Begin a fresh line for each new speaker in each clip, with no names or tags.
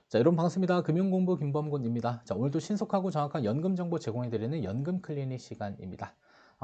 자, 여러분 반갑습니다. 금융공부 김범곤입니다. 자, 오늘도 신속하고 정확한 연금 정보 제공해드리는 연금 클리닉 시간입니다.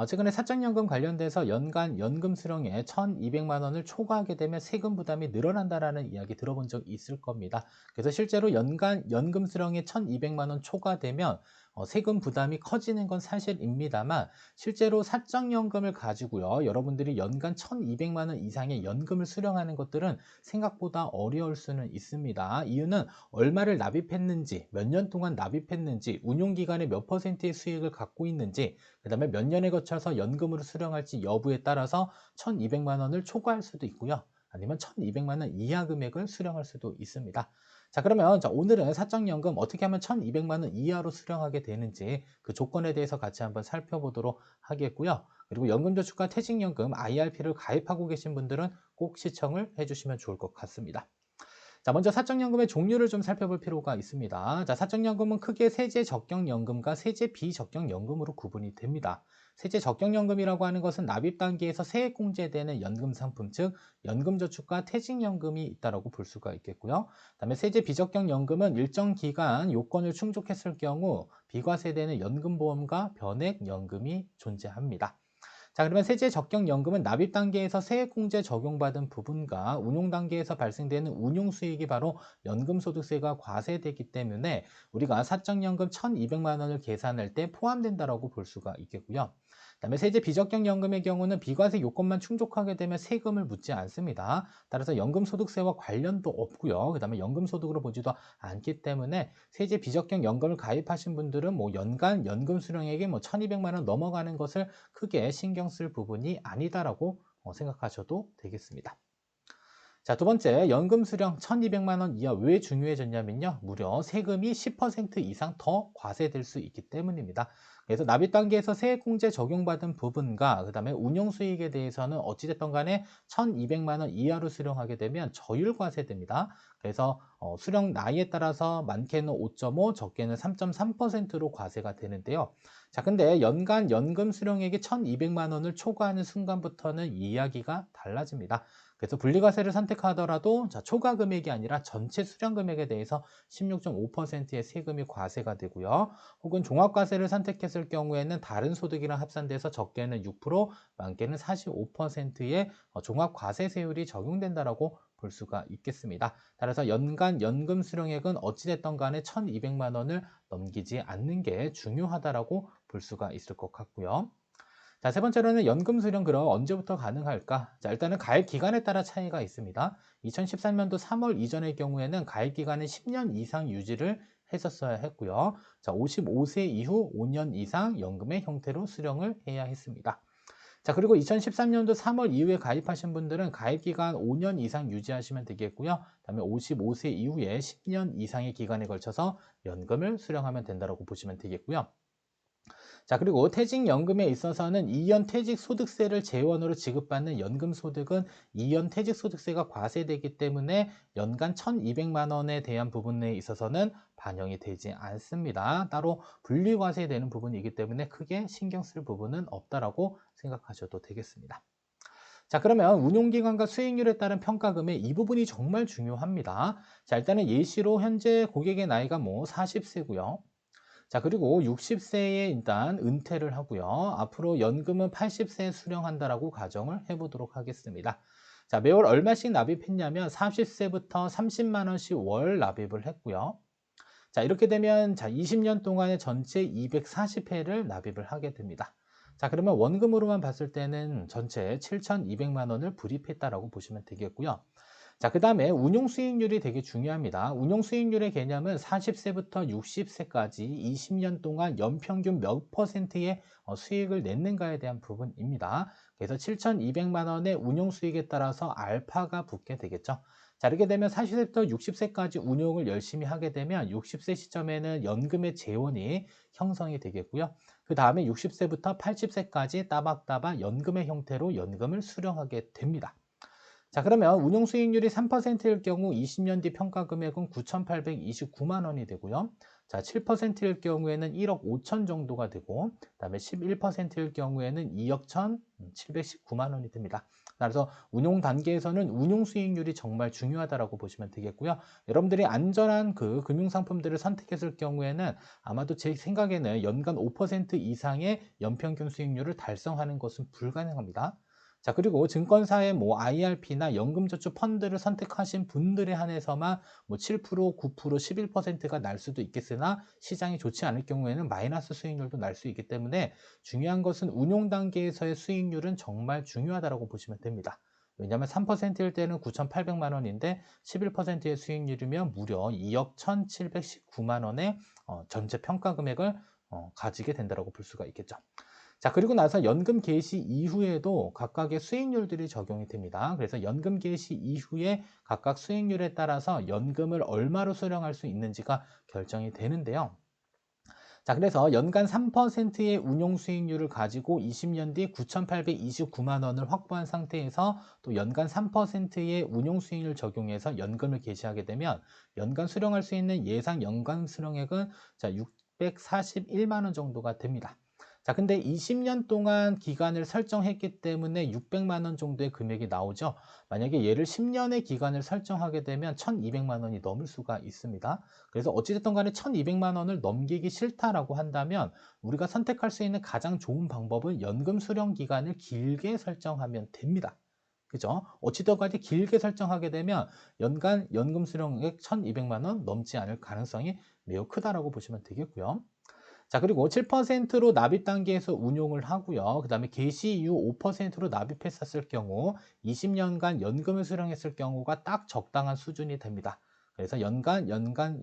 최근에 사적연금 관련돼서 연간 연금 수령에 1,200만 원을 초과하게 되면 세금 부담이 늘어난다라는 이야기 들어본 적 있을 겁니다. 그래서 실제로 연간 연금 수령에 1,200만 원 초과되면 세금 부담이 커지는 건 사실입니다만 실제로 사적연금을 가지고요. 여러분들이 연간 1,200만 원 이상의 연금을 수령하는 것들은 생각보다 어려울 수는 있습니다. 이유는 얼마를 납입했는지, 몇 년 동안 납입했는지, 운용기간에 몇 퍼센트의 수익을 갖고 있는지, 그 다음에 몇 년에 거쳐서 연금으로 수령할지 여부에 따라서 1,200만 원을 초과할 수도 있고요. 아니면 1,200만 원 이하 금액을 수령할 수도 있습니다. 자, 그러면 오늘은 사적연금 어떻게 하면 1,200만 원 이하로 수령하게 되는지 그 조건에 대해서 같이 한번 살펴보도록 하겠고요. 그리고 연금저축과 퇴직연금 IRP를 가입하고 계신 분들은 꼭 시청을 해주시면 좋을 것 같습니다. 자, 먼저 사적연금의 종류를 좀 살펴볼 필요가 있습니다. 자, 사적연금은 크게 세제 적격연금과 세제 비적격연금으로 구분이 됩니다. 세제 적격연금이라고 하는 것은 납입 단계에서 세액공제되는 연금 상품, 즉 연금저축과 퇴직연금이 있다고 볼 수가 있겠고요. 그다음에 세제 비적격연금은 일정 기간 요건을 충족했을 경우 비과세되는 연금보험과 변액연금이 존재합니다. 자, 그러면 세제 적격연금은 납입 단계에서 세액공제 적용받은 부분과 운용 단계에서 발생되는 운용 수익이 바로 연금소득세가 과세되기 때문에 우리가 사적연금 1,200만 원을 계산할 때 포함된다라고 볼 수가 있겠고요. 그다음에 세제 비적격연금의 경우는 비과세 요건만 충족하게 되면 세금을 묻지 않습니다. 따라서 연금소득세와 관련도 없고요. 그다음에 연금소득으로 보지도 않기 때문에 세제 비적격연금을 가입하신 분들은 연간 연금 수령액이 1,200만 원 넘어가는 것을 크게 신경 쓸 부분이 아니다라고 생각하셔도 되겠습니다. 자, 두 번째, 연금 수령 1,200만 원 이하 왜 중요해졌냐면요. 무려 세금이 10% 이상 더 과세될 수 있기 때문입니다. 그래서 납입 단계에서 세액공제 적용받은 부분과 그다음에 운용 수익에 대해서는 어찌됐든 간에 1,200만 원 이하로 수령하게 되면 저율 과세됩니다. 그래서 수령 나이에 따라서 많게는 5.5, 적게는 3.3%로 과세가 되는데요. 자, 근데 연간 연금 수령액이 1,200만 원을 초과하는 순간부터는 이야기가 달라집니다. 그래서 분리과세를 선택하더라도 초과 금액이 아니라 전체 수령 금액에 대해서 16.5%의 세금이 과세가 되고요. 혹은 종합과세를 선택했을 경우에는 다른 소득이랑 합산돼서 적게는 6%, 많게는 45%의 종합과세세율이 적용된다라고 볼 수가 있겠습니다. 따라서 연간 연금 수령액은 어찌됐든 간에 1,200만 원을 넘기지 않는 게 중요하다라고 볼 수가 있을 것 같고요. 자, 세 번째로는 연금 수령 그럼 언제부터 가능할까? 자, 일단은 가입 기간에 따라 차이가 있습니다. 2013년도 3월 이전의 경우에는 가입 기간은 10년 이상 유지를 했었어야 했고요. 자, 55세 이후 5년 이상 연금의 형태로 수령을 해야 했습니다. 자, 그리고 2013년도 3월 이후에 가입하신 분들은 가입 기간 5년 이상 유지하시면 되겠고요. 그다음에 55세 이후에 10년 이상의 기간에 걸쳐서 연금을 수령하면 된다고 보시면 되겠고요. 자, 그리고 퇴직연금에 있어서는 이연 퇴직소득세를 재원으로 지급받는 연금소득은 이연 퇴직소득세가 과세되기 때문에 연간 1,200만 원에 대한 부분에 있어서는 반영이 되지 않습니다. 따로 분리과세되는 부분이기 때문에 크게 신경 쓸 부분은 없다라고 생각하셔도 되겠습니다. 자, 그러면 운용기간과 수익률에 따른 평가금의 이 부분이 정말 중요합니다. 자, 일단은 예시로 현재 고객의 나이가 40세고요. 자, 그리고 60세에 일단 은퇴를 하고요. 앞으로 연금은 80세에 수령한다라고 가정을 해보도록 하겠습니다. 자, 매월 얼마씩 납입했냐면 40세부터 30만 원씩 월 납입을 했고요. 자, 이렇게 되면 20년 동안에 전체 240회를 납입을 하게 됩니다. 자, 그러면 원금으로만 봤을 때는 전체 7,200만 원을 불입했다라고 보시면 되겠고요. 자, 그 다음에 운용 수익률이 되게 중요합니다. 운용 수익률의 개념은 40세부터 60세까지 20년 동안 연평균 몇 퍼센트의 수익을 냈는가에 대한 부분입니다. 그래서 7,200만 원의 운용 수익에 따라서 알파가 붙게 되겠죠. 자, 이렇게 되면 40세부터 60세까지 운용을 열심히 하게 되면 60세 시점에는 연금의 재원이 형성이 되겠고요. 그 다음에 60세부터 80세까지 따박따박 연금의 형태로 연금을 수령하게 됩니다. 자, 그러면 운용 수익률이 3%일 경우 20년 뒤 평가 금액은 9,829만 원이 되고요. 자, 7%일 경우에는 1억 5천 정도가 되고, 그다음에 11%일 경우에는 2억 1,719만 원이 됩니다. 그래서 운용 단계에서는 운용 수익률이 정말 중요하다라고 보시면 되겠고요. 여러분들이 안전한 그 금융 상품들을 선택했을 경우에는 아마도 제 생각에는 연간 5% 이상의 연평균 수익률을 달성하는 것은 불가능합니다. 자, 그리고 증권사의 뭐 IRP나 연금저축 펀드를 선택하신 분들에 한해서만 뭐 7%, 9%, 11%가 날 수도 있겠으나 시장이 좋지 않을 경우에는 마이너스 수익률도 날 수 있기 때문에 중요한 것은 운용 단계에서의 수익률은 정말 중요하다고 보시면 됩니다. 왜냐하면 3%일 때는 9,800만 원인데 11%의 수익률이면 무려 2억 1,719만 원의 전체 평가 금액을 가지게 된다고 볼 수가 있겠죠. 자, 그리고 나서 연금 개시 이후에도 각각의 수익률들이 적용이 됩니다. 그래서 연금 개시 이후에 각각 수익률에 따라서 연금을 얼마로 수령할 수 있는지가 결정이 되는데요. 자, 그래서 연간 3%의 운용 수익률을 가지고 20년 뒤 9,829만 원을 확보한 상태에서 또 연간 3%의 운용 수익률 적용해서 연금을 개시하게 되면 연간 수령할 수 있는 예상 연간 수령액은 자, 641만 원 정도가 됩니다. 자, 근데 20년 동안 기간을 설정했기 때문에 600만 원 정도의 금액이 나오죠. 만약에 얘를 10년의 기간을 설정하게 되면 1,200만 원이 넘을 수가 있습니다. 그래서 어찌됐든 간에 1,200만 원을 넘기기 싫다라고 한다면 우리가 선택할 수 있는 가장 좋은 방법은 연금 수령 기간을 길게 설정하면 됩니다. 그죠? 어찌됐든 간에 길게 설정하게 되면 연간 연금 수령액 1,200만 원 넘지 않을 가능성이 매우 크다라고 보시면 되겠고요. 자, 그리고 7%로 납입 단계에서 운용을 하고요. 그 다음에 개시 이후 5%로 납입했었을 경우 20년간 연금을 수령했을 경우가 딱 적당한 수준이 됩니다. 그래서 연간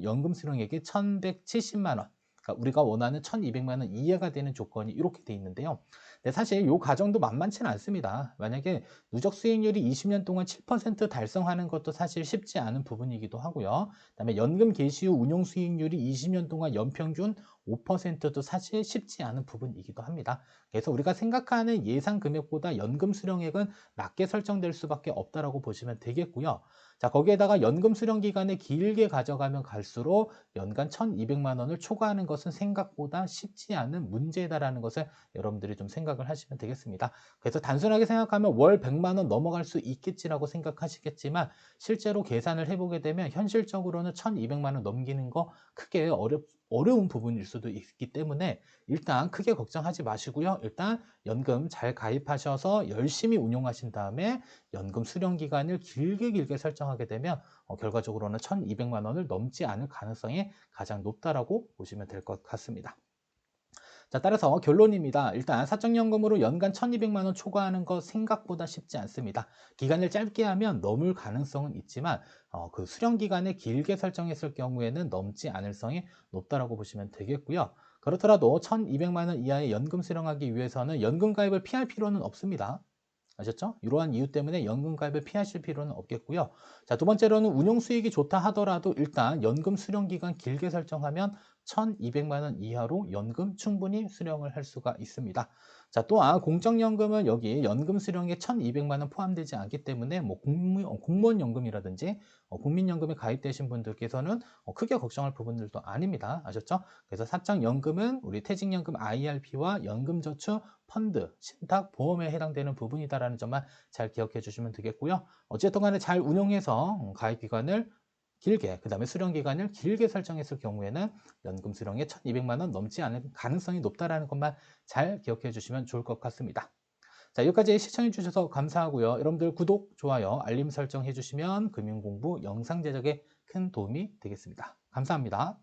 연금 수령액이 1,170만 원. 그러니까 우리가 원하는 1,200만 원 이하가 되는 조건이 이렇게 돼 있는데요. 근데 사실 이 과정도 만만치는 않습니다. 만약에 누적 수익률이 20년 동안 7% 달성하는 것도 사실 쉽지 않은 부분이기도 하고요. 그다음에 연금 개시 후 운용 수익률이 20년 동안 연평균 5%도 사실 쉽지 않은 부분이기도 합니다. 그래서 우리가 생각하는 예상 금액보다 연금 수령액은 낮게 설정될 수밖에 없다라고 보시면 되겠고요. 자, 거기에다가 연금 수령 기간을 길게 가져가면 갈수록 연간 1,200만 원을 초과하는 것은 생각보다 쉽지 않은 문제다라는 것을 여러분들이 좀 생각을 하시면 되겠습니다. 그래서 단순하게 생각하면 월 100만 원 넘어갈 수 있겠지라고 생각하시겠지만 실제로 계산을 해보게 되면 현실적으로는 1,200만 원 넘기는 거 크게 어려운 부분일 수도 있기 때문에 일단 크게 걱정하지 마시고요. 일단 연금 잘 가입하셔서 열심히 운용하신 다음에 연금 수령 기간을 길게 설정하게 되면 결과적으로는 1,200만 원을 넘지 않을 가능성이 가장 높다라고 보시면 될 것 같습니다. 자, 따라서 결론입니다. 일단 사적연금으로 연간 1,200만 원 초과하는 거 생각보다 쉽지 않습니다. 기간을 짧게 하면 넘을 가능성은 있지만 그 수령 기간을 길게 설정했을 경우에는 넘지 않을 성이 높다라고 보시면 되겠고요. 그렇더라도 1,200만 원 이하의 연금 수령하기 위해서는 연금 가입을 피할 필요는 없습니다. 아셨죠? 이러한 이유 때문에 연금 가입을 피하실 필요는 없겠고요. 자, 두 번째로는 운용 수익이 좋다 하더라도 일단 연금 수령 기간 길게 설정하면 1,200만 원 이하로 연금 충분히 수령을 할 수가 있습니다. 자, 또한 공적연금은 여기 연금 수령에 1,200만 원 포함되지 않기 때문에 뭐 공무원연금이라든지 국민연금에 가입되신 분들께서는 크게 걱정할 부분들도 아닙니다. 아셨죠? 그래서 사적연금은 우리 퇴직연금 IRP와 연금저축 펀드, 신탁, 보험에 해당되는 부분이다라는 점만 잘 기억해 주시면 되겠고요. 어쨌든 간에 잘 운용해서 가입 기간을 길게, 그 다음에 수령 기간을 길게 설정했을 경우에는 연금 수령에 1,200만 원 넘지 않을 가능성이 높다라는 것만 잘 기억해 주시면 좋을 것 같습니다. 자, 여기까지 시청해 주셔서 감사하고요. 여러분들 구독, 좋아요, 알림 설정해 주시면 금융공부 영상 제작에 큰 도움이 되겠습니다. 감사합니다.